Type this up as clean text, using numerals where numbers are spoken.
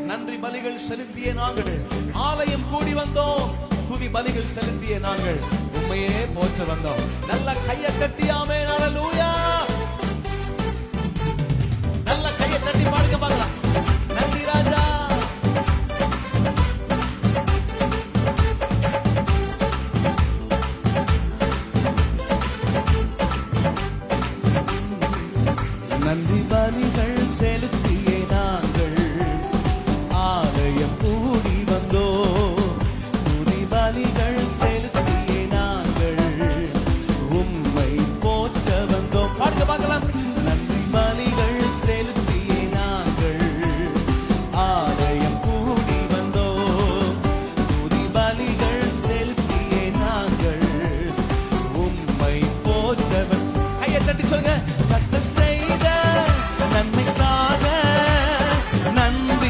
நன்றி பலிகள் செலுத்திய நாங்கள் ஆலயம் கூடி வந்தோம். துதி பலிகள் செலுத்திய நாங்கள் உண்மையே போற்ற வந்தோம். நல்ல கையை தட்டி ஆமென். அல்லேலூயா. நல்ல கையை தட்டி பாடுங்க பார்க்கலாம்.